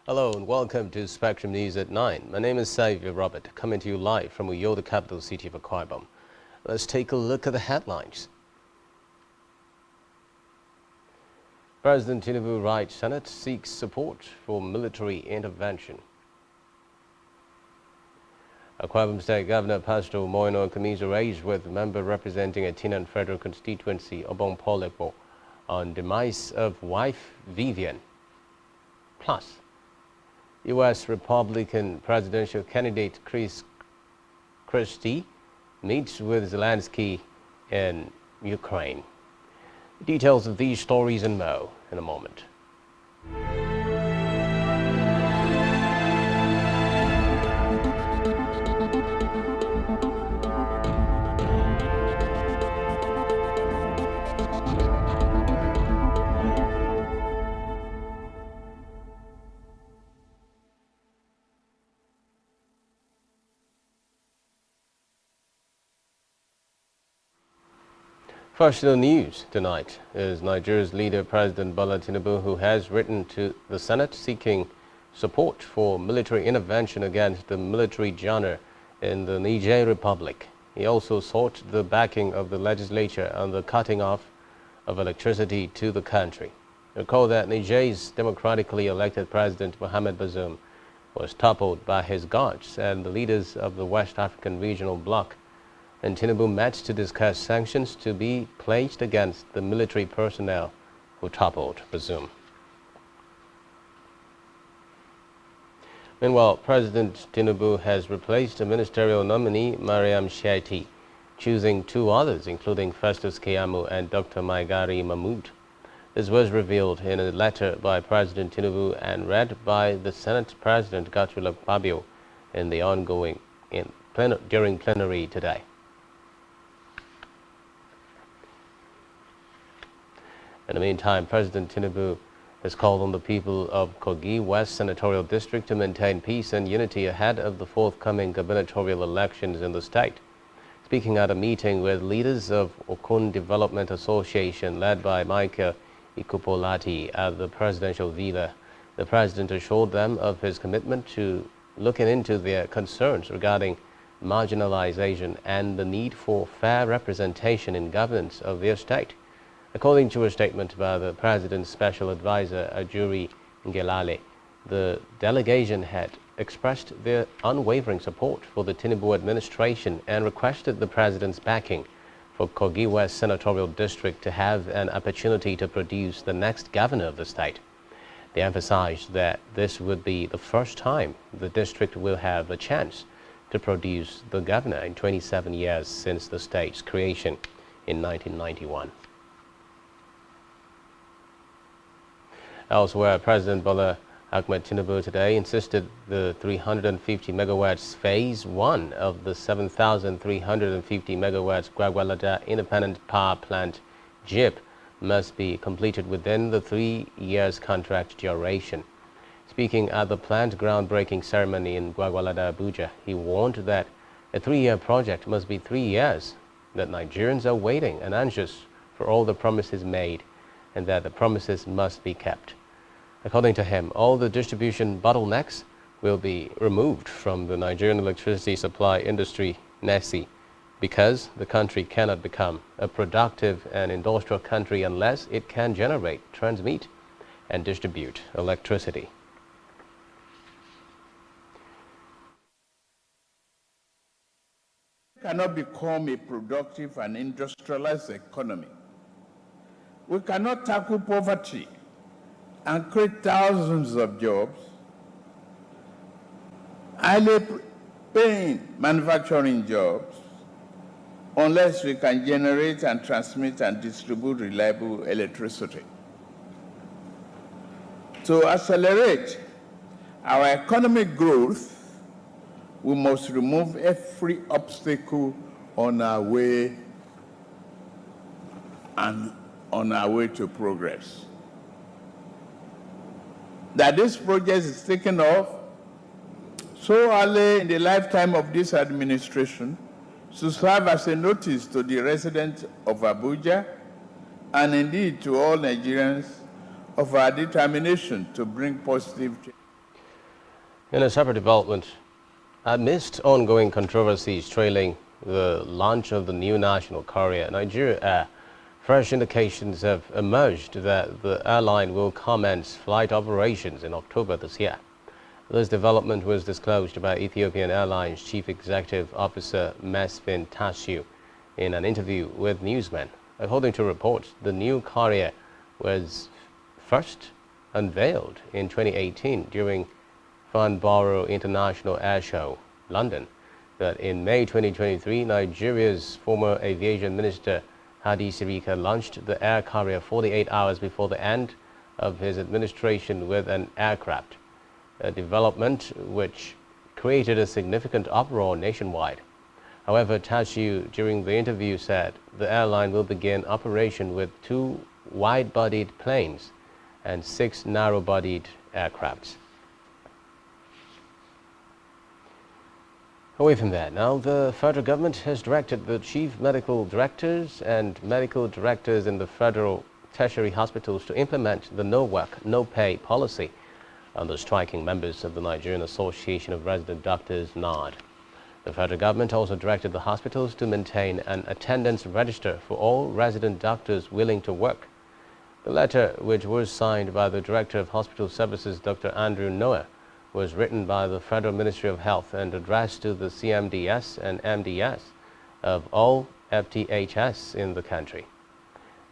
Hello and welcome to Spectrum News at 9. My name is Xavier Robert, coming to you live from Uyo, the capital city of Akwa Ibom. Let's take a look at the headlines. President Tinubu writes, Senate seeks support for military intervention. Akwa Ibom State Governor Pastor Moino commiserates with member representing a Tinan Federal constituency, Obong Polepo, on demise of wife Vivian. Plus, U.S. Republican presidential candidate Chris Christie meets with Zelensky in Ukraine. Details of these stories and more in a moment. First in the news tonight is Nigeria's leader, President Bola Tinubu, who has written to the Senate seeking support for military intervention against the military genre in the Niger Republic. He also sought the backing of the legislature on the cutting off of electricity to the country. Recall that Niger's democratically elected President Mohamed Bazoum was toppled by his guards and the leaders of the West African Regional Bloc, and Tinubu met to discuss sanctions to be placed against the military personnel who toppled Bazoum. Meanwhile, President Tinubu has replaced a ministerial nominee, Mariam Shaiti, choosing two others, including Festus Keyamo and Dr. Maigari Mahmood. This was revealed in a letter by President Tinubu and read by the Senate President Godswill Akpabio in the during plenary today. In the meantime, President Tinubu has called on the people of Kogi West Senatorial District to maintain peace and unity ahead of the forthcoming gubernatorial elections in the state. Speaking at a meeting with leaders of Okun Development Association led by Michael Ikupolati at the presidential villa, the president assured them of his commitment to looking into their concerns regarding marginalization and the need for fair representation in governance of their state. According to a statement by the President's Special Advisor, Ajuri Ngelale, the delegation had expressed their unwavering support for the Tinubu administration and requested the President's backing for Kogi West Senatorial District to have an opportunity to produce the next governor of the state. They emphasized that this would be the first time the district will have a chance to produce the governor in 27 years since the state's creation in 1991. Elsewhere, President Bola Ahmed Tinubu today insisted the 350 megawatts phase 1 of the 7,350 megawatts Gwagwalada Independent Power Plant JIP must be completed within the 3 years contract duration. Speaking at the plant groundbreaking ceremony in Gwagwalada, Abuja, he warned that a 3-year project must be 3 years, that Nigerians are waiting and anxious for all the promises made, and that the promises must be kept. According to him, all the distribution bottlenecks will be removed from the Nigerian electricity supply industry, NESI, because the country cannot become a productive and industrial country unless it can generate, transmit, and distribute electricity. We cannot become a productive and industrialized economy. We cannot tackle poverty and create thousands of jobs, highly paying manufacturing jobs, unless we can generate and transmit and distribute reliable electricity. To accelerate our economic growth, we must remove every obstacle on our way to progress. That this project is taken off so early in the lifetime of this administration to serve as a notice to the residents of Abuja and indeed to all Nigerians of our determination to bring positive change. In a separate development, amidst ongoing controversies trailing the launch of the new national carrier, Nigeria Air, fresh indications have emerged that the airline will commence flight operations in October this year. This development was disclosed by Ethiopian Airlines Chief Executive Officer Mesfin Tasiu in an interview with newsmen. According to reports, the new carrier was first unveiled in 2018 during Farnborough International Air Show, London. But in May 2023, Nigeria's former aviation minister Hadi Sirika launched the air carrier 48 hours before the end of his administration with an aircraft, a development which created a significant uproar nationwide. However, Tasiu during the interview said the airline will begin operation with 2 wide-bodied planes and 6 narrow-bodied aircrafts. Away from that, now the federal government has directed the chief medical directors and medical directors in the federal tertiary hospitals to implement the no work, no pay policy on the striking members of the Nigerian Association of Resident Doctors, NARD. The federal government also directed the hospitals to maintain an attendance register for all resident doctors willing to work. The letter, which was signed by the Director of Hospital Services, Dr. Andrew Noah, was written by the Federal Ministry of Health and addressed to the CMDS and MDS of all FTHS in the country.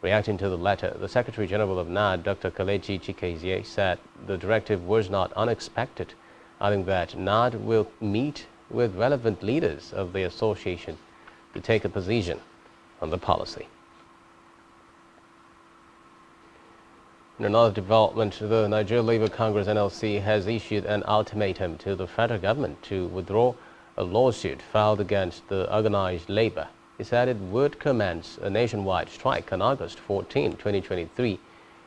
Reacting to the letter, the Secretary General of NAD, Dr. Kelechi Chikezie, said the directive was not unexpected, adding that NAD will meet with relevant leaders of the association to take a position on the policy. In another development, the Nigeria Labour Congress NLC has issued an ultimatum to the federal government to withdraw a lawsuit filed against the organized labor. It said it would commence a nationwide strike on August 14, 2023,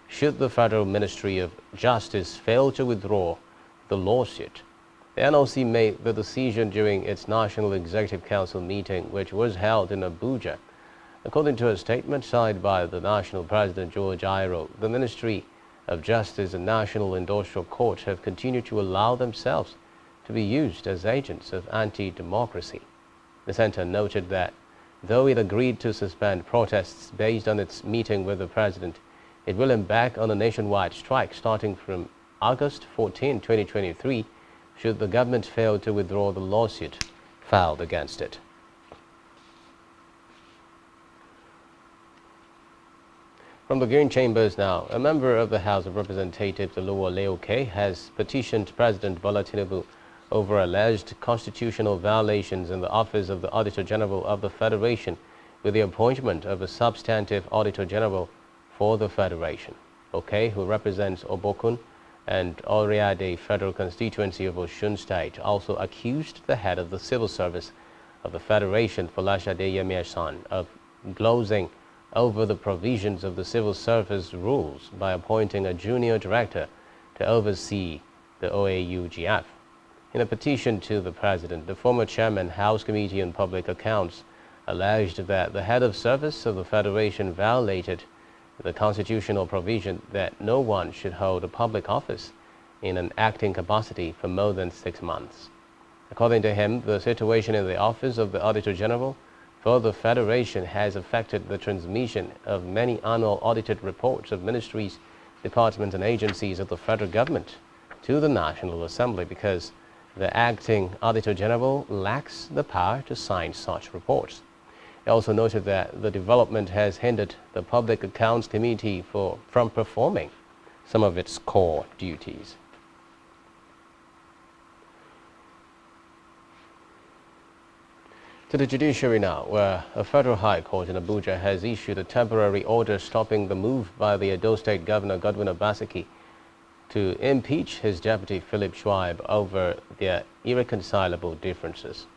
should the Federal Ministry of Justice fail to withdraw the lawsuit. The NLC made the decision during its National Executive Council meeting, which was held in Abuja. According to a statement signed by the National President George Airo, the Ministry of Justice and National Industrial Court have continued to allow themselves to be used as agents of anti-democracy. The center noted that though it agreed to suspend protests based on its meeting with the president, it will embark on a nationwide strike starting from August 14, 2023, should the government fail to withdraw the lawsuit filed against it. From the Green Chambers now, a member of the House of Representatives, Oluwa Leoke, has petitioned President Bola Tinubu over alleged constitutional violations in the office of the Auditor General of the Federation with the appointment of a substantive Auditor General for the Federation. Oke, who represents Obokun and Oriade Federal Constituency of Osun State, also accused the head of the Civil Service of the Federation, Folashade Yemi-Asan, of glozing over the provisions of the Civil Service rules by appointing a junior director to oversee the OAUGF. In a petition to the President, the former Chairman, House Committee on Public Accounts, alleged that the head of service of the Federation violated the constitutional provision that no one should hold a public office in an acting capacity for more than 6 months. According to him, the situation in the office of the Auditor General for the Federation has affected the transmission of many annual audited reports of ministries, departments and agencies of the federal government to the National Assembly because the acting Auditor General lacks the power to sign such reports. He also noted that the development has hindered the Public Accounts Committee from performing some of its core duties. To the judiciary now, where a federal high court in Abuja has issued a temporary order stopping the move by the Edo State Governor Godwin Obaseki to impeach his deputy Philip Schweib over their irreconcilable differences.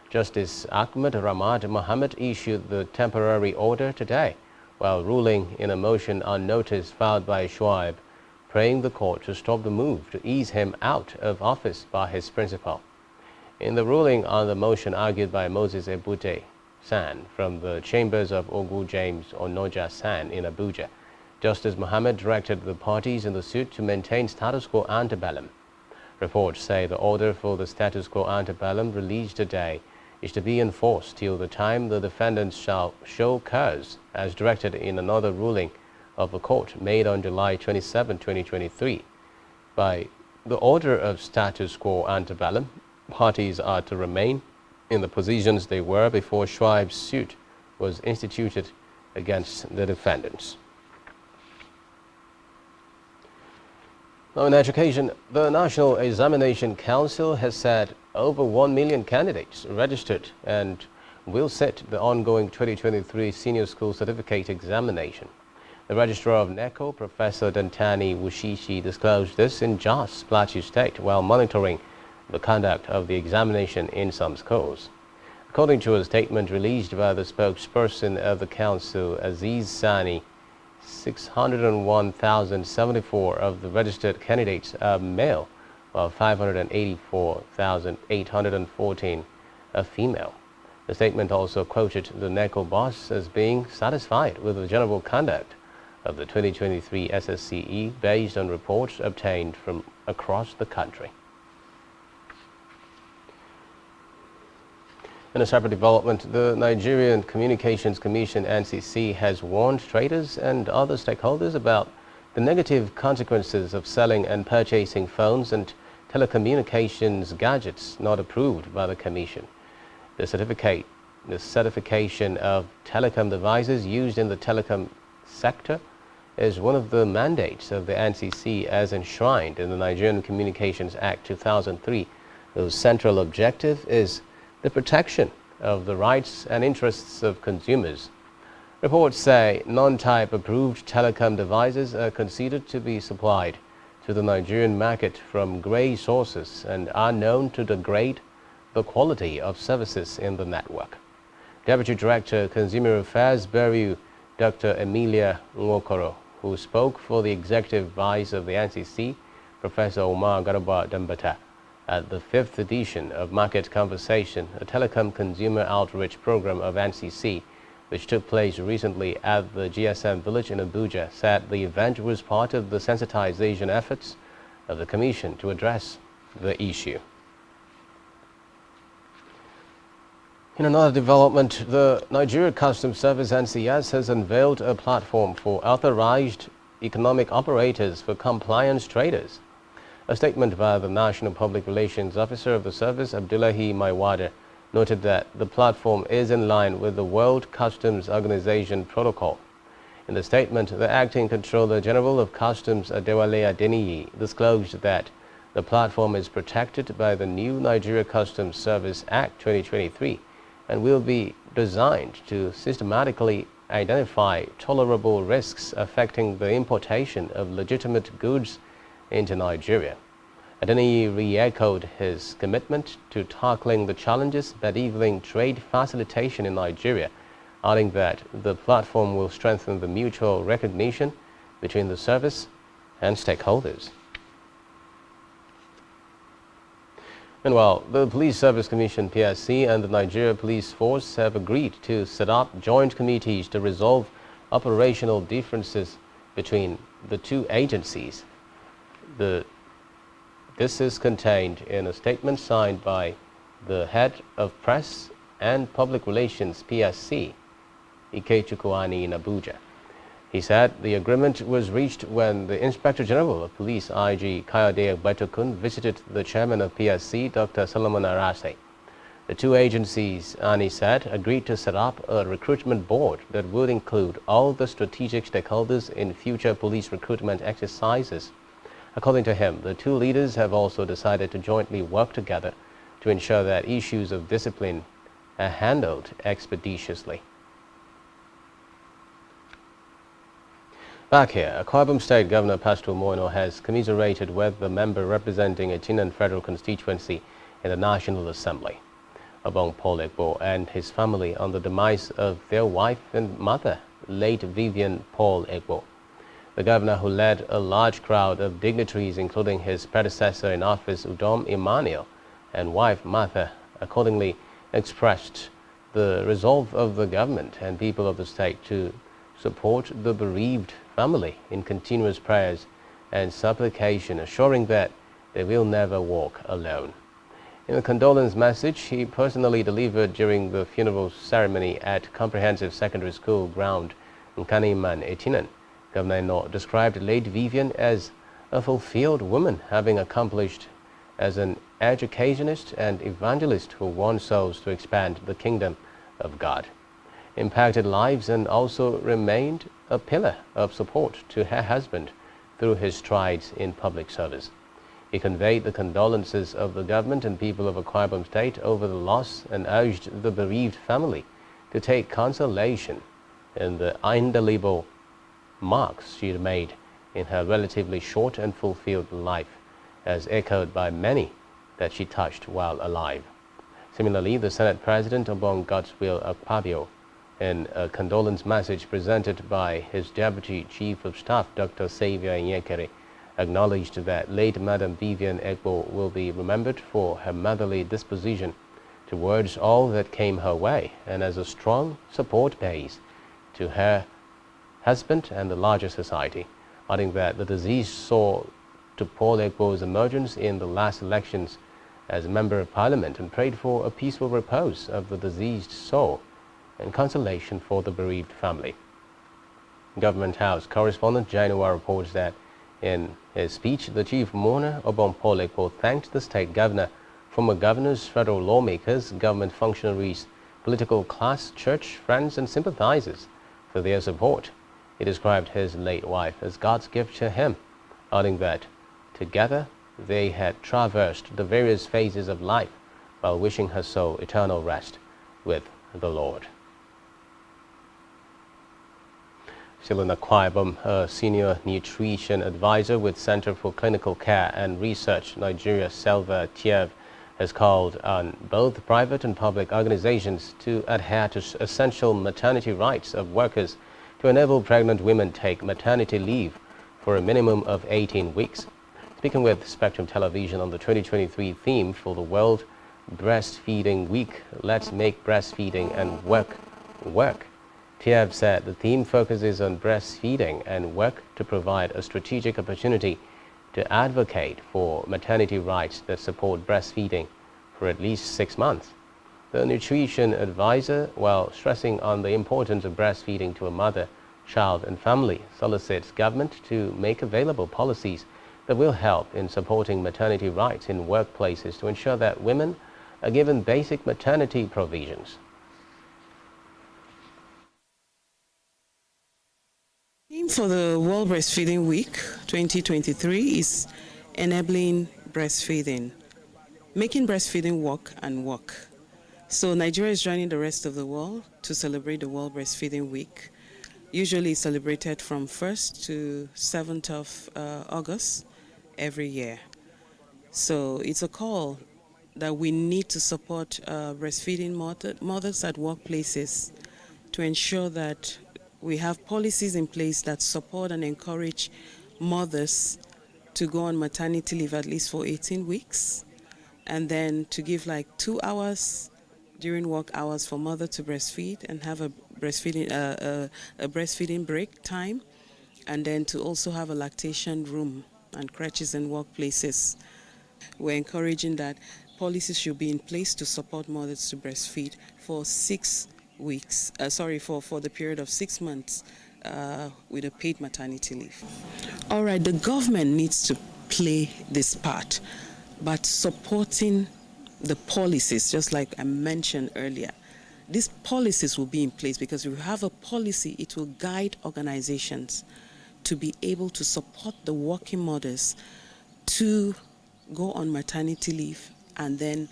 Justice Ahmed Ramad Mohammed issued the temporary order today, while ruling in a motion on notice filed by Schweib, praying the court to stop the move to ease him out of office by his principal. In the ruling on the motion argued by Moses Ebute San from the chambers of Ogu James Onoja San in Abuja, Justice Mohammed directed the parties in the suit to maintain status quo ante bellum. Reports say the order for the status quo antebellum released today is to be enforced till the time the defendants shall show cause, as directed in another ruling of the court made on July 27, 2023. By the order of status quo antebellum, parties are to remain in the positions they were before Schwab's suit was instituted against the defendants. Now, in education, the National Examination Council has said over 1 million candidates registered and will sit the ongoing 2023 Senior School Certificate Examination. The Registrar of NECO, Professor Dantani Wushishi, disclosed this in Jos, Plateau State, while monitoring the conduct of the examination in some schools. According to a statement released by the spokesperson of the council, Aziz Sani, 601,074 of the registered candidates are male, while 584,814 are female. The statement also quoted the NECO boss as being satisfied with the general conduct of the 2023 SSCE based on reports obtained from across the country. In a separate development, the Nigerian Communications Commission (NCC) has warned traders and other stakeholders about the negative consequences of selling and purchasing phones and telecommunications gadgets not approved by the Commission. The certification of telecom devices used in the telecom sector is one of the mandates of the NCC as enshrined in the Nigerian Communications Act 2003, whose central objective is the protection of the rights and interests of consumers. Reports say non-type approved telecom devices are considered to be supplied to the Nigerian market from grey sources and are known to degrade the quality of services in the network. Deputy Director, Consumer Affairs Bureau, Dr. Emilia Nwokoro, who spoke for the Executive Vice of the NCC, Professor Omar Garba Dambata, at the 5th edition of Market Conversation, a telecom consumer outreach program of NCC, which took place recently at the GSM Village in Abuja, said the event was part of the sensitization efforts of the Commission to address the issue. In another development, the Nigeria Customs Service (NCS) has unveiled a platform for authorized economic operators for compliance traders. A statement by the National Public Relations Officer of the service, Abdullahi Maiwada, noted that the platform is in line with the World Customs Organization protocol. In the statement, the Acting Controller General of Customs, Adewale Adeniyi, disclosed that the platform is protected by the new Nigeria Customs Service Act 2023 and will be designed to systematically identify tolerable risks affecting the importation of legitimate goods into Nigeria. Adeniyi re-echoed his commitment to tackling the challenges bedeviling trade facilitation in Nigeria, adding that the platform will strengthen the mutual recognition between the service and stakeholders. Meanwhile, the Police Service Commission (PSC) and the Nigeria Police Force have agreed to set up joint committees to resolve operational differences between the two agencies. This is contained in a statement signed by the head of Press and Public Relations (PSC), Ikechukwu in Abuja. He said the agreement was reached when the Inspector General of Police IG Kayode Agbatokun visited the chairman of PSC, Dr. Solomon Arase. The two agencies, Ani said, agreed to set up a recruitment board that would include all the strategic stakeholders in future police recruitment exercises. According to him, the two leaders have also decided to jointly work together to ensure that issues of discipline are handled expeditiously. Back here, Akwa Ibom State Governor Pastor Moino has commiserated with the member representing a Chinan Federal constituency in the National Assembly, Obong Paul Egbo, and his family on the demise of their wife and mother, late Vivian Paul Egbo. The governor, who led a large crowd of dignitaries, including his predecessor in office, Udom Emmanuel, and wife Martha, accordingly expressed the resolve of the government and people of the state to support the bereaved family in continuous prayers and supplication, assuring that they will never walk alone. In a condolence message he personally delivered during the funeral ceremony at Comprehensive Secondary School ground in Kaniman, Etinan, Governor Eno described late Vivian as a fulfilled woman, having accomplished as an educationist and evangelist who won souls to expand the kingdom of God, impacted lives, and also remained a pillar of support to her husband through his strides in public service. He conveyed the condolences of the government and people of Akwa Ibom State over the loss and urged the bereaved family to take consolation in the indelible marks she had made in her relatively short and fulfilled life, as echoed by many that she touched while alive. Similarly, the Senate President Obong Godswill Akpabio, in a condolence message presented by his Deputy Chief of Staff, Dr. Xavier Nyekere, acknowledged that late Madam Vivian Egbo will be remembered for her motherly disposition towards all that came her way and as a strong support base to her husband and the larger society, adding that the deceased saw to Paul Egbo's emergence in the last elections as a Member of Parliament and prayed for a peaceful repose of the deceased soul and consolation for the bereaved family. Government House correspondent Jainua reports that in his speech, the chief mourner, Obong Paul Egbo, thanked the state governor, former governors, federal lawmakers, government functionaries, political class, church, friends, and sympathizers for their support. He described his late wife as God's gift to him, adding that together they had traversed the various phases of life while wishing her soul eternal rest with the Lord. Still in Akwa Ibom, a senior nutrition advisor with Center for Clinical Care and Research, Nigeria, Selva Tiev, has called on both private and public organizations to adhere to essential maternity rights of workers to enable pregnant women take maternity leave for a minimum of 18 weeks. Speaking with Spectrum Television on the 2023 theme for the World Breastfeeding Week, Let's Make Breastfeeding and Work Work, Tiev said the theme focuses on breastfeeding and work to provide a strategic opportunity to advocate for maternity rights that support breastfeeding for at least 6 months. The nutrition advisor, while stressing on the importance of breastfeeding to a mother, child, and family, solicits government to make available policies that will help in supporting maternity rights in workplaces to ensure that women are given basic maternity provisions. The theme for the World Breastfeeding Week 2023 is enabling breastfeeding, making breastfeeding work and work. So Nigeria is joining the rest of the world to celebrate the World Breastfeeding Week. Usually celebrated from 1st to 7th of August every year. So it's a call that we need to support breastfeeding mothers at workplaces to ensure that we have policies in place that support and encourage mothers to go on maternity leave at least for 18 weeks, and then to give like 2 hours during work hours for mother to breastfeed and have a breastfeeding break time, and then to also have a lactation room and crèches in workplaces. We're encouraging that policies should be in place to support mothers to breastfeed for 6 weeks, for the period of 6 months with a paid maternity leave. All right, the government needs to play this part, but supporting the policies, just like I mentioned earlier. These policies will be in place because if we have a policy, it will guide organizations to be able to support the working mothers to go on maternity leave and then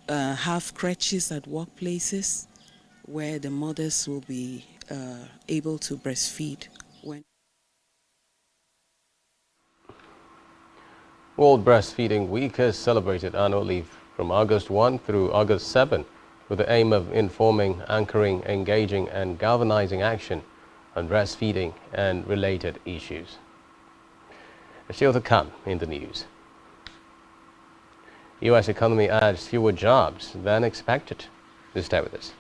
have crèches at workplaces where the mothers will be able to breastfeed. World Breastfeeding Week is celebrated annually from August 1 through August 7 with the aim of informing, anchoring, engaging, and galvanizing action on breastfeeding and related issues. Still to come in the news. U.S. economy adds fewer jobs than expected. Please stay with us.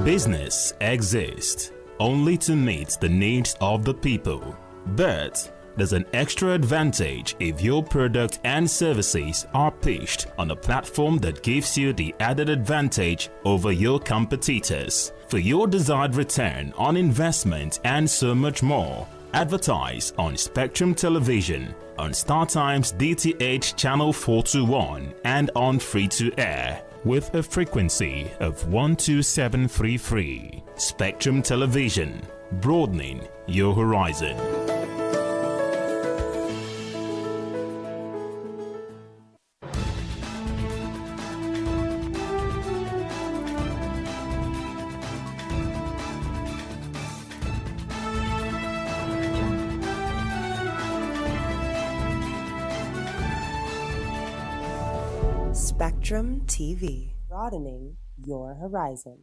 Business exists only to meet the needs of the people, but there's an extra advantage if your product and services are pitched on a platform that gives you the added advantage over your competitors. For your desired return on investment and so much more, advertise on Spectrum Television, on StarTimes DTH Channel 421 and on free-to-air with a frequency of 12733. Spectrum Television, broadening your horizon. Spectrum TV, broadening your horizon.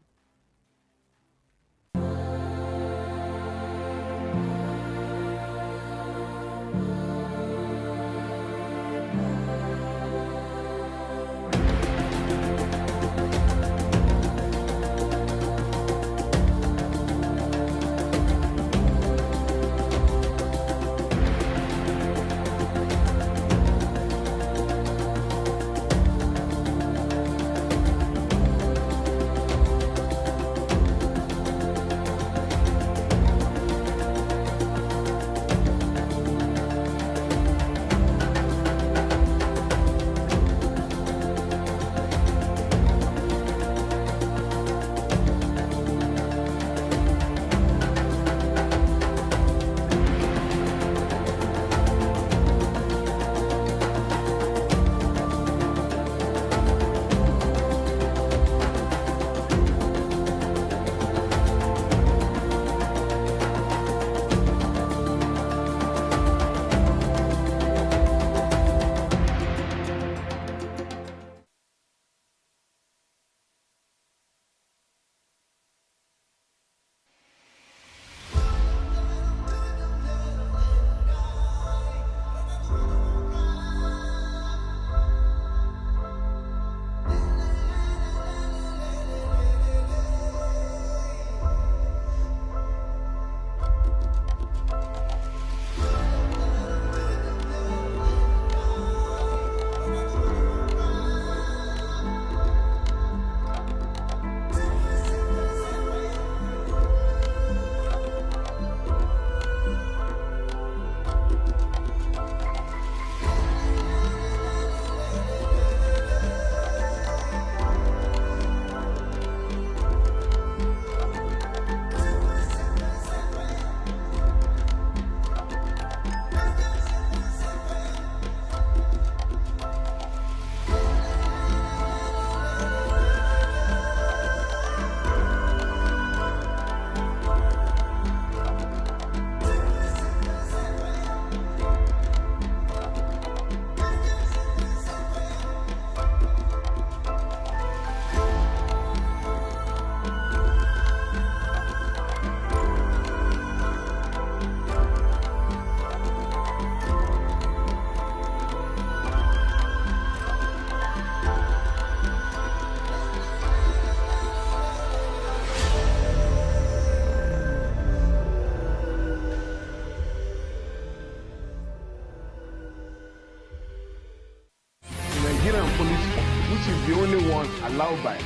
Allowed by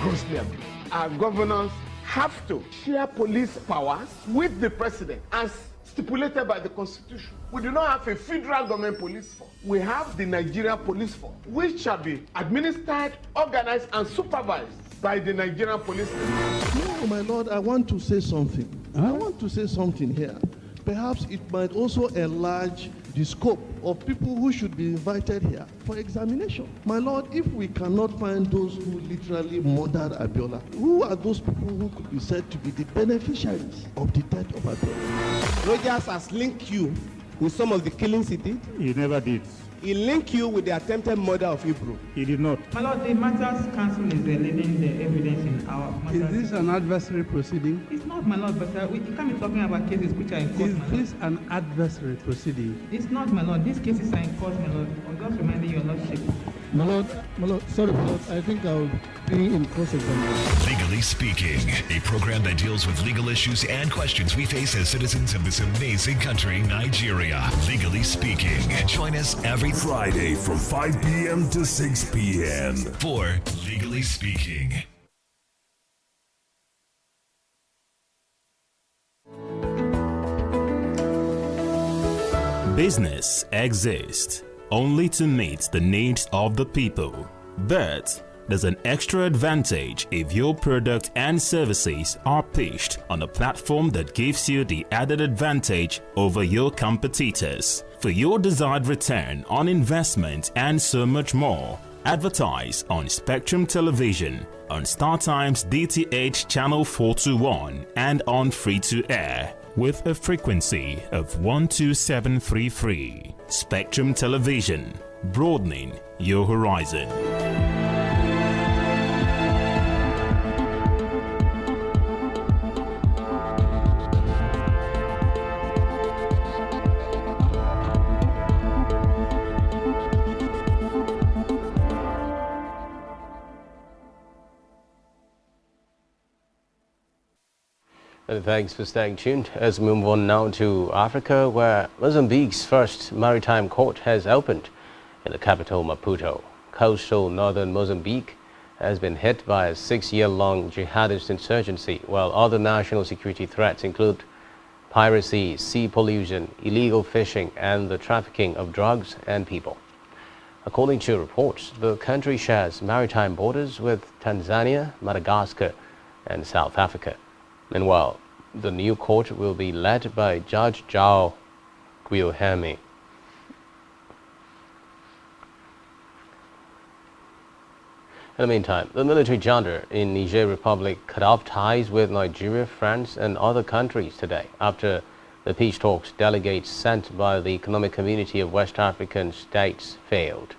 grossly abused. Our governors have to share police powers with the president as stipulated by the Constitution. We do not have a federal government police force. We have the Nigerian police force, which shall be administered, organized, and supervised by the Nigerian police force. No, my Lord, I want to say something. I want to say something here. Perhaps it might also enlarge the scope of people who should be invited here for examination. My Lord, if we cannot find those who literally murdered Abiola, who are those people who could be said to be the beneficiaries of the death of Abiola? Rogers has linked you with some of the killings he did? He never did. he linked you with the attempted murder of Hebrew. He did not. My Lord, the matters counsel is leading the evidence in our matters. Is this an adversary proceeding? It's not, my Lord, but we can't be talking about cases which are in court, Is my Lord. this an adversary proceeding? It's not, my Lord. These cases are in court, my Lord. I'm just reminding your Lordship. My Lord, sorry, my Lord, I think I'll be in cross-examination. Legally Speaking, a program that deals with legal issues and questions we face as citizens of this amazing country, Nigeria. Legally Speaking. Join us every Friday from 5 p.m. to 6 p.m. for Legally Speaking. Business exists only to meet the needs of the people. But there's an extra advantage if your product and services are pitched on a platform that gives you the added advantage over your competitors. For your desired return on investment and so much more, advertise on Spectrum Television, on StarTimes DTH Channel 421 and on free-to-air with a frequency of 12733. Spectrum Television, broadening your horizon. And thanks for staying tuned. As we move on now to Africa, where Mozambique's first maritime court has opened in the capital Maputo. Coastal northern Mozambique has been hit by a 6-year-long jihadist insurgency, while other national security threats include piracy, sea pollution, illegal fishing, and the trafficking of drugs and people. According to reports, the country shares maritime borders with Tanzania, Madagascar, and South Africa. Meanwhile, the new court will be led by Judge João Guilherme. In the meantime, the military junta in Niger Republic cut off ties with Nigeria, France, and other countries today after the peace talks delegates sent by the Economic Community of West African States failed.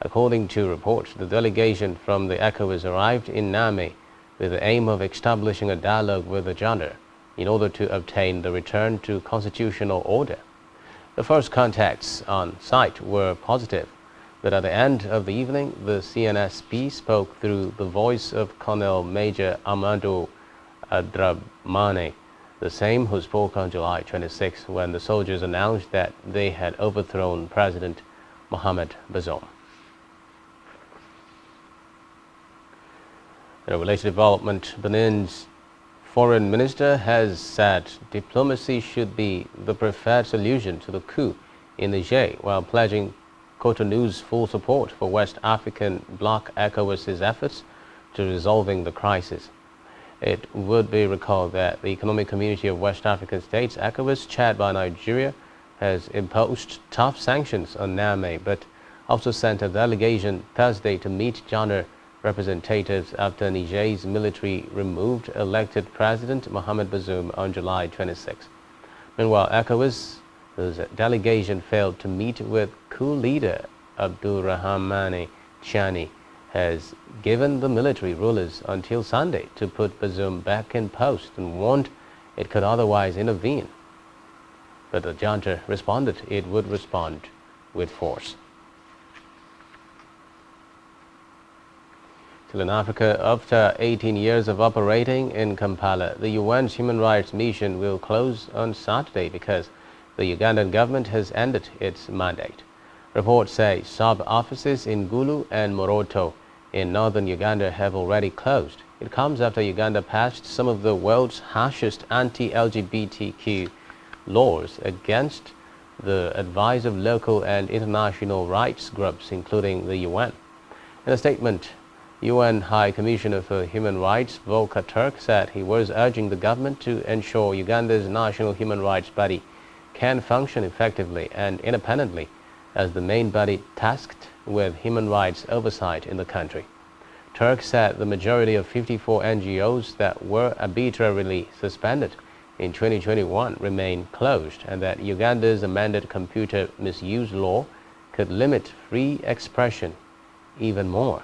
According to reports, the delegation from the ECOWAS arrived in Niamey with the aim of establishing a dialogue with the junta in order to obtain the return to constitutional order. The first contacts on site were positive, but at the end of the evening, the CNSP spoke through the voice of Colonel Major Amadou Abdrabmane, the same who spoke on July 26 when the soldiers announced that they had overthrown President Mohamed Bazoum. In a related development, Benin's foreign minister has said diplomacy should be the preferred solution to the coup in Niger, while pledging Cotonou's full support for West African bloc ECOWAS's efforts to resolving the crisis. It would be recalled that the Economic Community of West African States, ECOWAS, chaired by Nigeria, has imposed tough sanctions on Niamey, but also sent a delegation Thursday to meet junta representatives after Niger's military removed elected President Mohamed Bazoum on July 26. Meanwhile, ECOWAS, whose delegation failed to meet with coup leader Abdurrahmane Tiani, has given the military rulers until Sunday to put Bazoum back in post and warned it could otherwise intervene. But the junta responded it would respond with force. Still in Africa, after 18 years of operating in Kampala, the UN's Human Rights Mission will close on Saturday because the Ugandan government has ended its mandate. Reports say sub-offices in Gulu and Moroto in northern Uganda have already closed. It comes after Uganda passed some of the world's harshest anti-LGBTQ laws against the advice of local and international rights groups, including the UN. In a statement, UN High Commissioner for Human Rights Volker Turk said he was urging the government to ensure Uganda's national human rights body can function effectively and independently as the main body tasked with human rights oversight in the country. Turk said the majority of 54 NGOs that were arbitrarily suspended in 2021 remain closed and that Uganda's amended computer misuse law could limit free expression even more.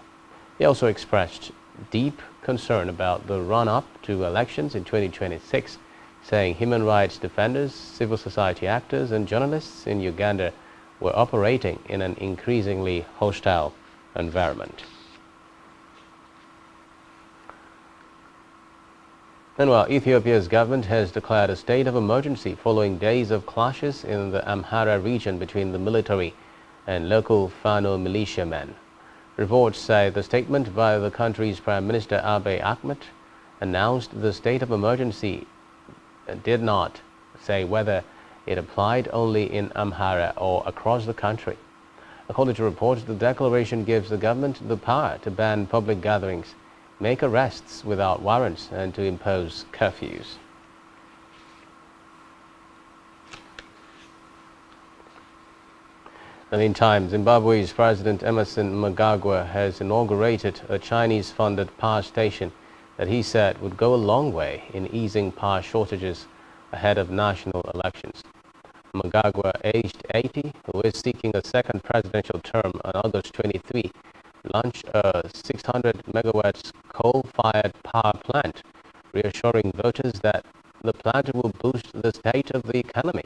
He also expressed deep concern about the run-up to elections in 2026, saying human rights defenders, civil society actors and journalists in Uganda were operating in an increasingly hostile environment. Meanwhile, Ethiopia's government has declared a state of emergency following days of clashes in the Amhara region between the military and local Fano militiamen. Reports say the statement by the country's Prime Minister Abiy Ahmed announced the state of emergency did not say whether it applied only in Amhara or across the country. According to reports, the declaration gives the government the power to ban public gatherings, make arrests without warrants, and to impose curfews. In the meantime, Zimbabwe's President Emerson Mnangagwa has inaugurated a Chinese-funded power station that he said would go a long way in easing power shortages ahead of national elections. Mnangagwa, aged 80, who is seeking a second presidential term on August 23, launched a 600 megawatts coal-fired power plant, reassuring voters that the plant will boost the state of the economy.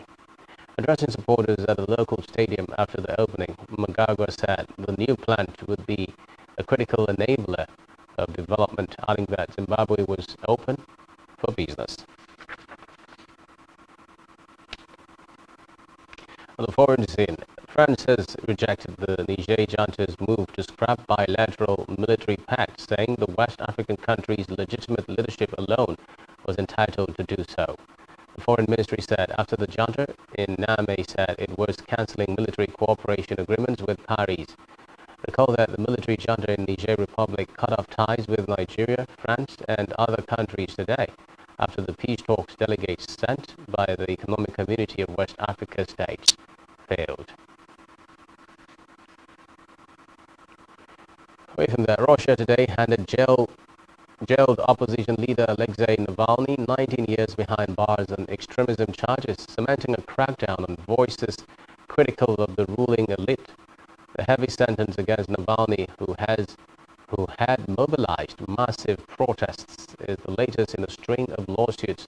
Addressing supporters at a local stadium after the opening, Mnangagwa said the new plant would be a critical enabler of development, adding that Zimbabwe was open for business. On the foreign scene, France has rejected the Niger junta's move to scrap bilateral military pact, saying the West African country's legitimate leadership alone was entitled to do so. The foreign ministry said after the junta in Niamey said it was cancelling military cooperation agreements with Paris. Recall that the military junta in Niger Republic cut off ties with Nigeria, France and other countries today after the peace talks delegates sent by the Economic Community of West Africa states failed. Away from that, Russia today handed jailed opposition leader Alexei Navalny 19 years behind bars on extremism charges, cementing a crackdown on voices critical of the ruling elite. The heavy sentence against Navalny, who had mobilized massive protests, is the latest in a string of lawsuits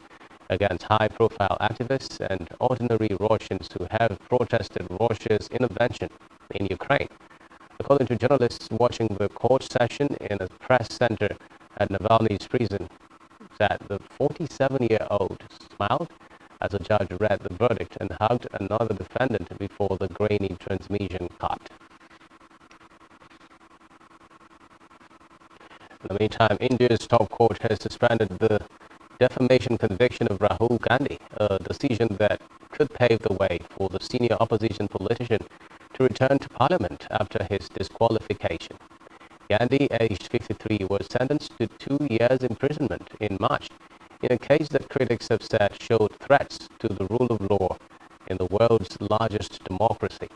against high-profile activists and ordinary Russians who have protested Russia's intervention in Ukraine. According to journalists watching the court session in a press center at Navalny's prison, that the 47-year-old smiled as the judge read the verdict and hugged another defendant before the grainy transmission cut. In the meantime, India's top court has suspended the defamation conviction of Rahul Gandhi, a decision that could pave the way for the senior opposition politician to return to parliament after his disqualification. Gandhi, aged 53, was sentenced to 2 years imprisonment in March in a case that critics have said showed threats to the rule of law in the world's largest democracy.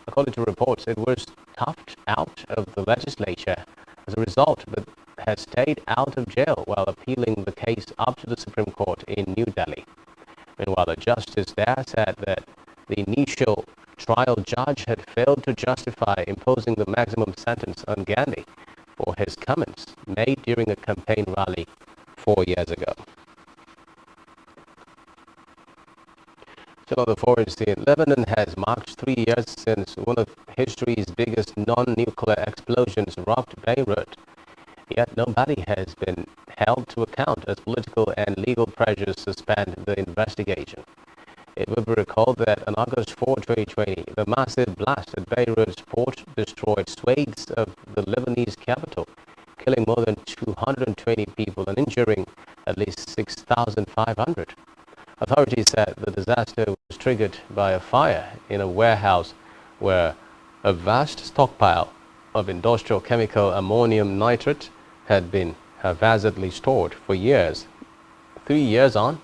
According to reports, it was toughed out of the legislature as a result, but has stayed out of jail while appealing the case up to the Supreme Court in New Delhi. Meanwhile, a justice there said that the initial trial judge had failed to justify imposing the maximum sentence on Gandhi for his comments made during a campaign rally 4 years ago. Still on the foreign scene, Lebanon has marked 3 years since one of history's biggest non-nuclear explosions rocked Beirut. Yet nobody has been held to account as political and legal pressures suspend the investigation. It will be recalled that on August 4, 2020, the massive blast at Beirut's port destroyed swathes of the Lebanese capital, killing more than 220 people and injuring at least 6,500. Authorities said the disaster was triggered by a fire in a warehouse where a vast stockpile of industrial chemical ammonium nitrate had been haphazardly stored for years. 3 years on,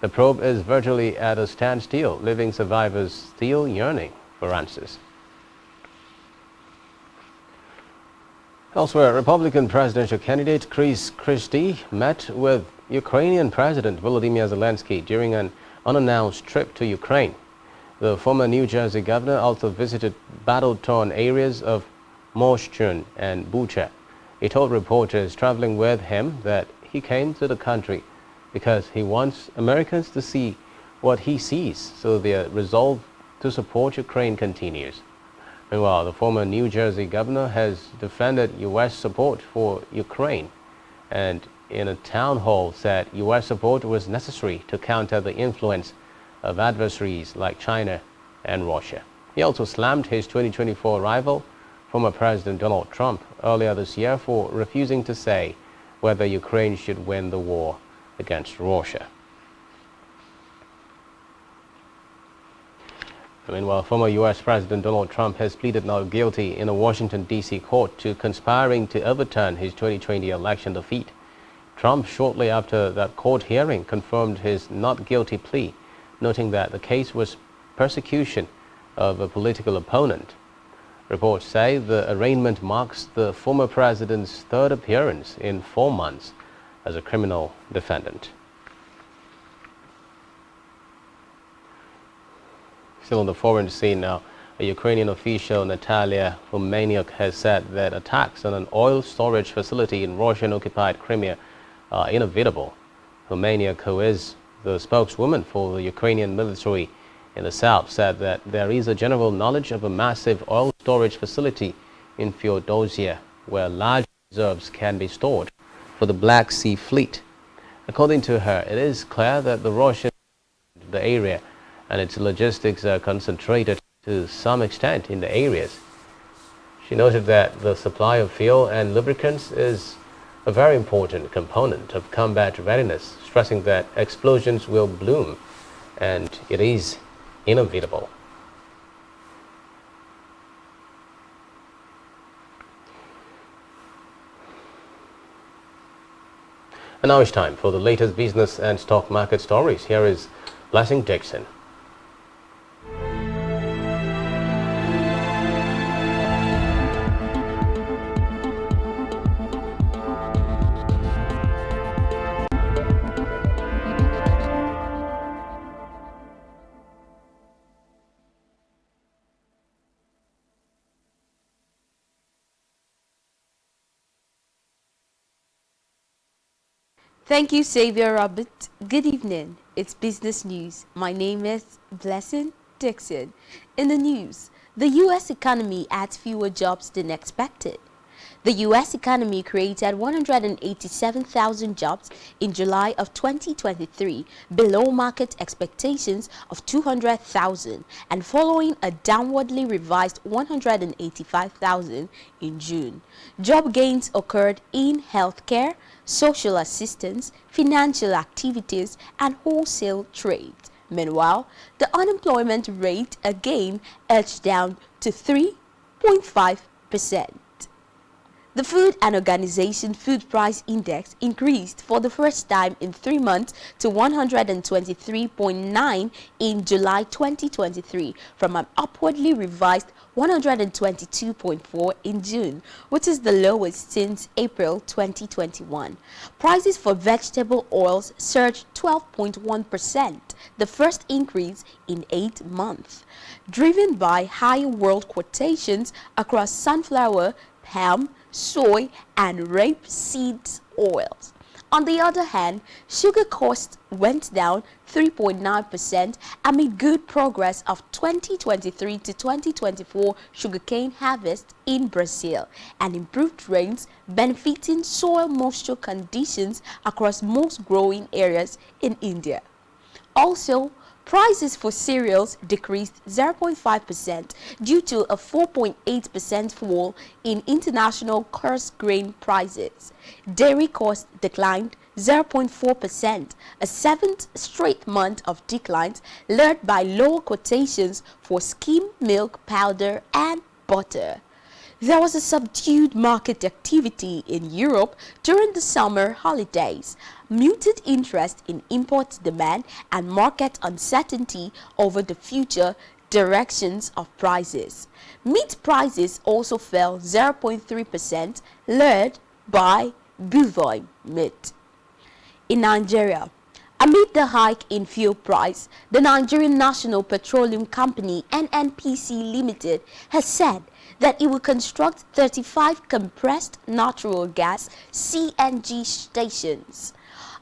the probe is virtually at a standstill, leaving survivors still yearning for answers. Elsewhere, Republican presidential candidate Chris Christie met with Ukrainian President Volodymyr Zelensky during an unannounced trip to Ukraine. The former New Jersey governor also visited battle-torn areas of Moshchun and Bucha. He told reporters traveling with him that he came to the country because he wants Americans to see what he sees, so their resolve to support Ukraine continues. Meanwhile, the former New Jersey governor has defended U.S. support for Ukraine and in a town hall said U.S. support was necessary to counter the influence of adversaries like China and Russia. He also slammed his 2024 rival, former President Donald Trump, earlier this year for refusing to say whether Ukraine should win the war against Russia. Meanwhile, former U.S. President Donald Trump has pleaded not guilty in a Washington, D.C. court to conspiring to overturn his 2020 election defeat. Trump, shortly after that court hearing, confirmed his not guilty plea, noting that the case was persecution of a political opponent. Reports say the arraignment marks the former president's third appearance in 4 months as a criminal defendant. Still on the foreign scene now, a Ukrainian official, Natalia Humaniuk, has said that attacks on an oil storage facility in Russian-occupied Crimea are inevitable. Humaniuk, who is the spokeswoman for the Ukrainian military in the south, said that there is a general knowledge of a massive oil storage facility in Feodosia where large reserves can be stored for the Black Sea Fleet. According to her, it is clear that the Russian the area and its logistics are concentrated to some extent in the areas. She noted that the supply of fuel and lubricants is a very important component of combat readiness, stressing that explosions will bloom and it is inevitable. And now it's time for the latest business and stock market stories. Here is Blessing Dixon. Thank you, Xavier Robert. Good evening. It's business news. My name is Blessing Dixon. In the news, the U.S. economy adds fewer jobs than expected. The U.S. economy created 187,000 jobs in July of 2023, below market expectations of 200,000 and following a downwardly revised 185,000 in June. Job gains occurred in healthcare, social assistance, financial activities, and wholesale trade. Meanwhile, the unemployment rate again edged down to 3.5%. The Food and Organization Food Price Index increased for the first time in 3 months to 123.9 in July 2023 from an upwardly revised 122.4 in June, which is the lowest since April 2021. Prices for vegetable oils surged 12.1%, the first increase in 8 months, driven by high world quotations across sunflower, palm, soy, and rapeseed oils. On the other hand, sugar costs went down 3.9% amid good progress of 2023 to 2024 sugarcane harvest in Brazil and improved rains benefiting soil moisture conditions across most growing areas in India. Also, prices for cereals decreased 0.5% due to a 4.8% fall in international coarse grain prices. Dairy costs declined 0.4%, a 7th straight month of declines led by lower quotations for skim milk powder and butter. There was a subdued market activity in Europe during the summer holidays, muted interest in import demand, and market uncertainty over the future directions of prices. Meat prices also fell 0.3%, led by bovine meat. In Nigeria, amid Amid the hike in fuel price, the Nigerian National Petroleum Company (NNPC) Limited has said that it will construct 35 compressed natural gas (CNG) stations.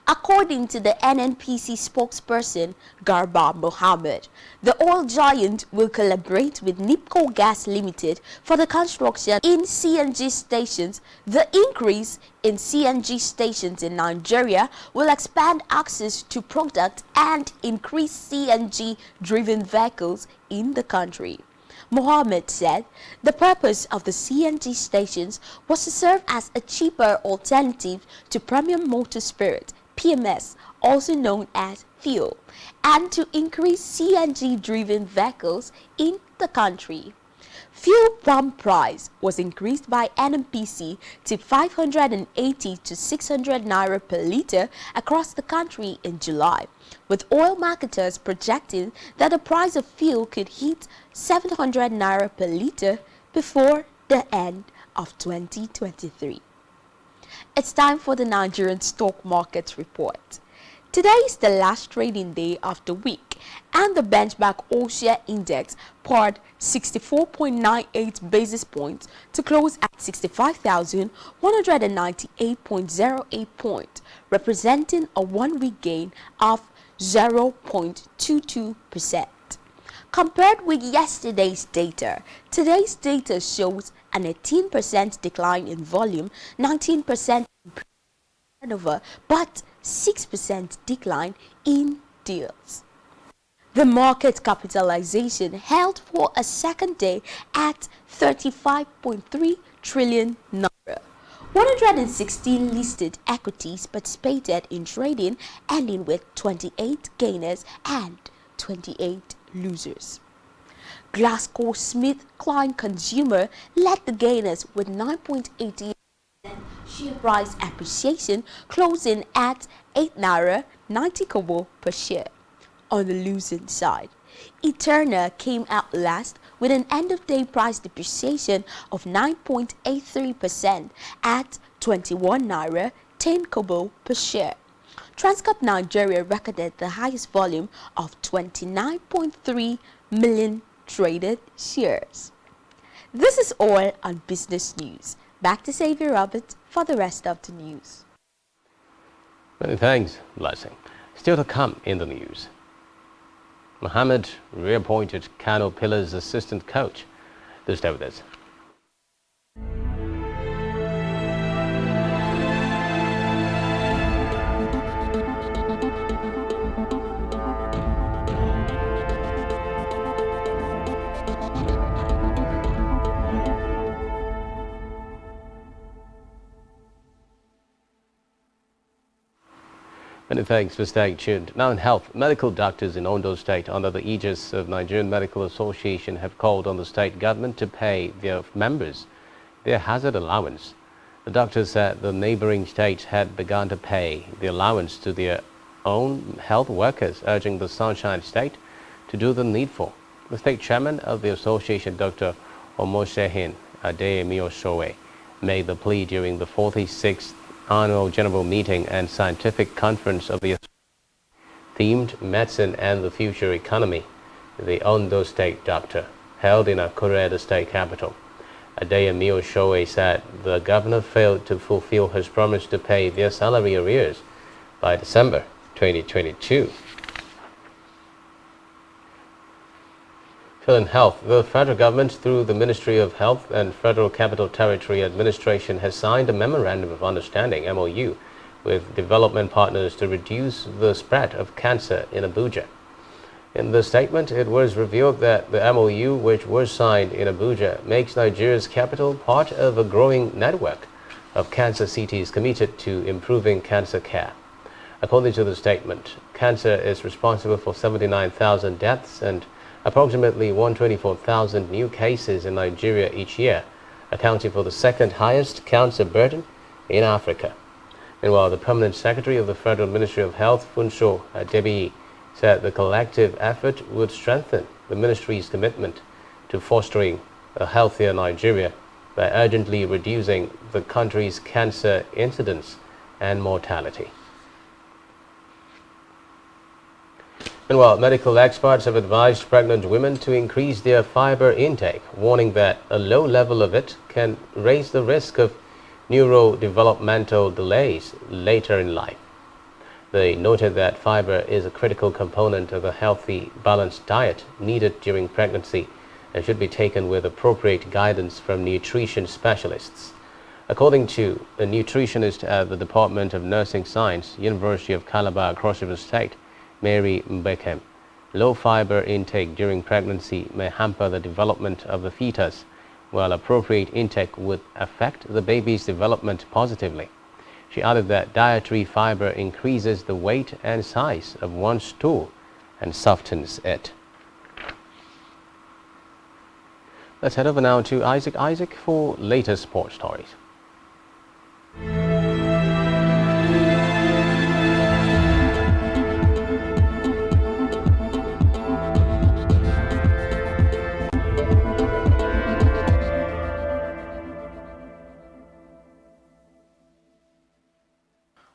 According to the NNPC spokesperson Garba Mohammed, the oil giant will collaborate with Nipco Gas Limited for the construction in CNG stations. The increase in CNG stations in Nigeria will expand access to product and increase CNG-driven vehicles in the country. Mohammed said the purpose of the CNG stations was to serve as a cheaper alternative to premium motor spirit, PMS, also known as fuel, and to increase CNG-driven vehicles in the country. Fuel pump price was increased by NNPC to 580 to 600 naira per litre across the country in July, with oil marketers projecting that the price of fuel could hit 700 naira per litre before the end of 2023. It's time for the Nigerian stock market report. Today is the last trading day of the week, and the benchmark all-share index poured 64.98 basis points to close at 65,198.08 points, representing a one-week gain of 0.22%. Compared with yesterday's data, today's data shows an 18% decline in volume, 19% in turnover, but 6% decline in deals. The market capitalization held for a second day at 35.3 trillion naira. 116 listed equities participated in trading, ending with 28 gainers and 28 losers. GlaxoSmithKline Consumer led the gainers with 9.88% share price appreciation, closing at 8 naira 90 kobo per share. On the losing side, Eterna came out last with an end-of-day price depreciation of 9.83% at 21 naira 10 kobo per share. Transcorp Nigeria recorded the highest volume of 29.3 million traded shares. This is all on business news. Back to Xavier Robert for the rest of the news. Many thanks, Blessing. Still to come in the news. Mohammed reappointed Kano Pillars assistant coach. Do stay with us. Many thanks for staying tuned. Now in health, medical doctors in Ondo State under the aegis of Nigerian Medical Association have called on the state government to pay their members their hazard allowance. The doctors said the neighboring states had begun to pay the allowance to their own health workers, urging the Sunshine State to do the needful. The state chairman of the association, Dr. Omosehin Adeyemi-Oshowe, made the plea during the 46th Annual General Meeting and Scientific Conference of the themed Medicine and the Future Economy, the Ondo State Doctor, held in Akure, the state capital. Adeyemi-Oshowe said the governor failed to fulfill his promise to pay their salary arrears by December 2022. Still in health, the federal government, through the Ministry of Health and Federal Capital Territory Administration, has signed a Memorandum of Understanding, MOU, with development partners to reduce the spread of cancer in Abuja. In the statement, it was revealed that the MOU, which was signed in Abuja, makes Nigeria's capital part of a growing network of cancer cities committed to improving cancer care. According to the statement, cancer is responsible for 79,000 deaths and approximately 124,000 new cases in Nigeria each year, accounting for the second highest cancer burden in Africa. Meanwhile, the Permanent Secretary of the Federal Ministry of Health, Funsho Adebiyi, said the collective effort would strengthen the ministry's commitment to fostering a healthier Nigeria by urgently reducing the country's cancer incidence and mortality. And while medical experts have advised pregnant women to increase their fiber intake, warning that a low level of it can raise the risk of neurodevelopmental delays later in life. They noted that fiber is a critical component of a healthy, balanced diet needed during pregnancy and should be taken with appropriate guidance from nutrition specialists. According to a nutritionist at the Department of Nursing Science, University of Calabar, Cross River State, Mary Mbekhem, low fiber intake during pregnancy may hamper the development of the fetus, while appropriate intake would affect the baby's development positively. She added that dietary fiber increases the weight and size of one's stool and softens it. Let's head over now to Isaac for latest sports stories.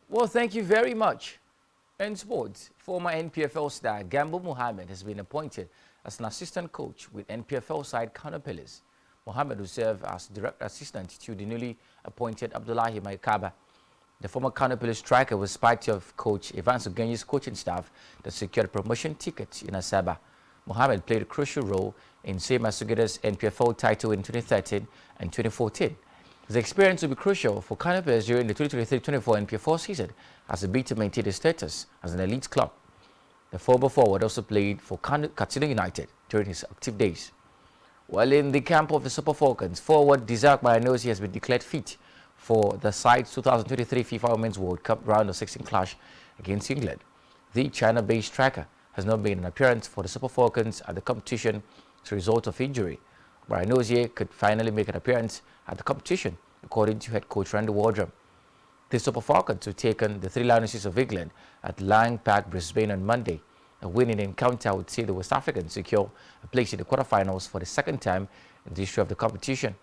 Well, thank you very much. In sports, former NPFL star Gambo Mohammed has been appointed as an assistant coach with NPFL side Caterpillars. Mohammed will serve as direct assistant to the newly appointed Abdullahi Maikaba. The former Caterpillars striker was part of coach Ivan Sugenyi's coaching staff that secured promotion tickets in Asaba. Mohammed played a crucial role in Sema Sugeda's NPFL title in 2013 and 2014. His experience will be crucial for Caterpillars during the 2023-24 NPFL season as they bid to maintain their status as an elite club. The former forward also played for Katsina United during his active days. While in the camp of the Super Falcons, forward Dizak Bayanosi has been declared fit for the side's 2023 FIFA Women's World Cup round of 16 clash against England. The China-based striker has not made an appearance for the Super Falcons at the competition as a result of injury. Bayanosi could finally make an appearance at the competition, according to head coach Randy Wardrum. The Super Falcons have taken the Three Lionesses of England at Lang Park, Brisbane on Monday. A winning encounter would see the West Africans secure a place in the quarterfinals for the second time in the history of the competition.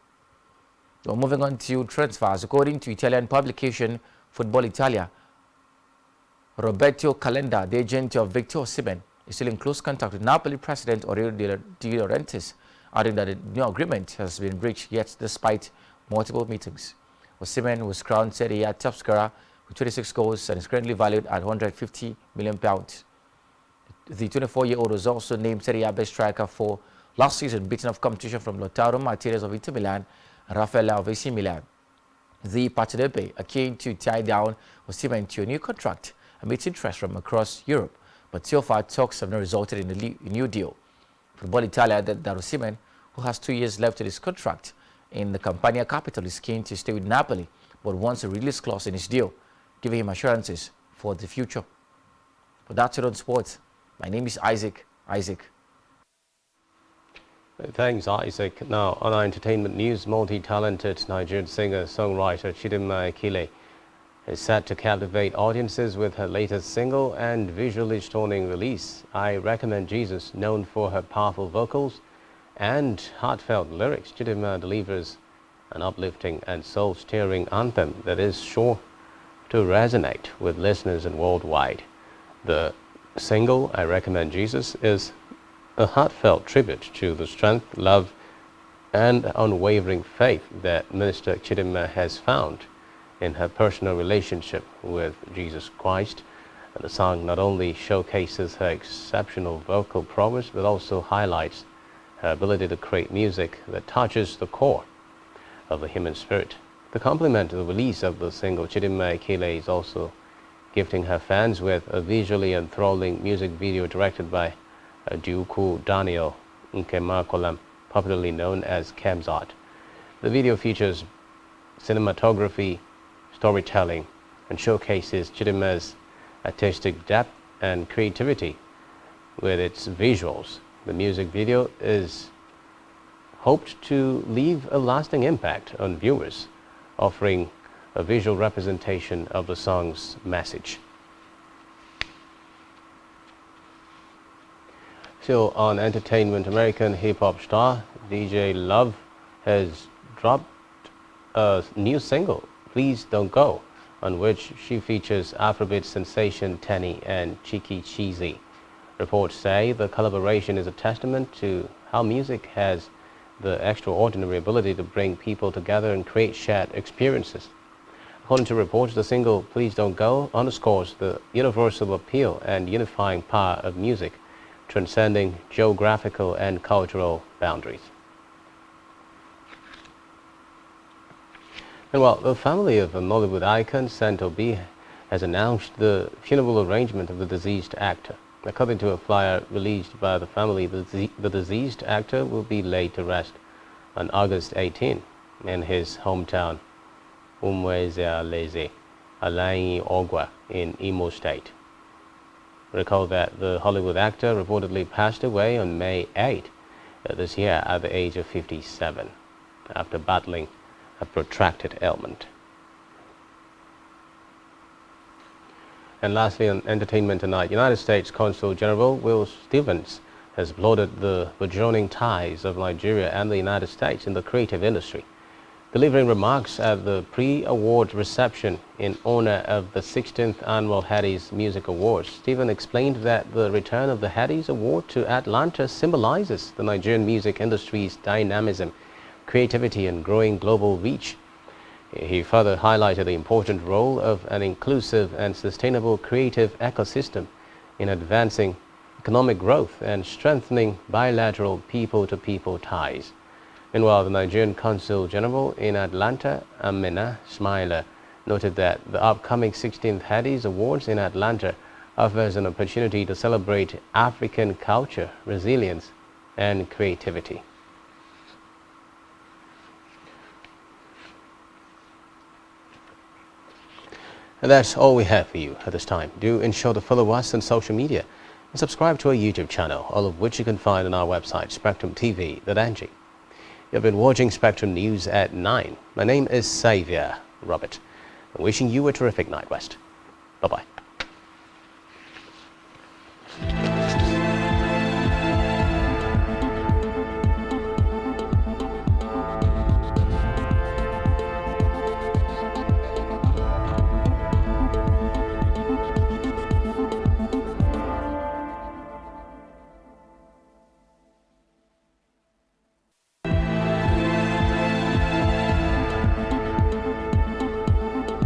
Well, moving on to transfers, according to Italian publication Football Italia, Roberto Calenda, the agent of Victor Osimhen, is still in close contact with Napoli president Aurelio De Laurentiis, adding that a new agreement has been reached yet despite multiple meetings. Osimhen was crowned Serie A top scorer with 26 goals and is currently valued at £150 million. The 24-year-old was also named Serie A best striker for last season, beating off competition from Lautaro Martinez of Inter Milan and Rafaela of AC Milan. The Partenope are keen to tie down Osimhen to a new contract amidst interest from across Europe, but so far talks have not resulted in a new deal. Football Italia added that Osimhen, who has 2 years left in his contract in the Campania capital, is keen to stay with Napoli, but wants a release clause in his deal, giving him assurances for the future. But that's it on sports. My name is Isaac. Thanks, Isaac. Now, on our entertainment news, multi-talented Nigerian singer-songwriter Chidinma Ekile is set to captivate audiences with her latest single and visually stunning release, I Recommend Jesus. Known for her powerful vocals and heartfelt lyrics, Chidinma delivers an uplifting and soul-stirring anthem that is sure to resonate with listeners worldwide. The single, I Recommend Jesus, is a heartfelt tribute to the strength, love, and unwavering faith that Minister Chidinma has found in her personal relationship with Jesus Christ. And the song not only showcases her exceptional vocal prowess, but also highlights her ability to create music that touches the core of the human spirit. To complement the release of the single, Chidinma Ekile is also gifting her fans with a visually enthralling music video directed by Duku Daniel Nkemakolam, popularly known as Kemzot. The video features cinematography, storytelling, and showcases Chidinma's artistic depth and creativity with its visuals. The music video is hoped to leave a lasting impact on viewers, offering a visual representation of the song's message. Still on entertainment, American hip-hop star DJ Love has dropped a new single, Please Don't Go, on which she features Afrobeat sensation Tenny and Cheeky Cheesy. Reports say the collaboration is a testament to how music has the extraordinary ability to bring people together and create shared experiences. According to reports, the single Please Don't Go underscores the universal appeal and unifying power of music, transcending geographical and cultural boundaries. And while the family of Nollywood icon Santo B has announced the funeral arrangement of the deceased actor. According to a flyer released by the family, the deceased actor will be laid to rest on August 18 in his hometown, Umweze Alain Ogwa in Imo State. Recall that the Hollywood actor reportedly passed away on May 8 this year at the age of 57 after battling a protracted ailment. And lastly, on entertainment tonight, United States Consul General Will Stevens has applauded the burgeoning ties of Nigeria and the United States in the creative industry. Delivering remarks at the pre-award reception in honor of the 16th Annual Hattie's Music Awards, Stevens explained that the return of the Hattie's Award to Atlanta symbolizes the Nigerian music industry's dynamism, creativity, and growing global reach. He further highlighted the important role of an inclusive and sustainable creative ecosystem in advancing economic growth and strengthening bilateral people-to-people ties. Meanwhile, the Nigerian Consul General in Atlanta, Amina Smiler, noted that the upcoming 16th Hattie's Awards in Atlanta offers an opportunity to celebrate African culture, resilience, and creativity. And that's all we have for you at this time. Do ensure to follow us on social media and subscribe to our YouTube channel, all of which you can find on our website, SpectrumTv.ng. You've been watching Spectrum News at 9. My name is Xavier Robert. I'm wishing you a terrific night, West. Bye-bye.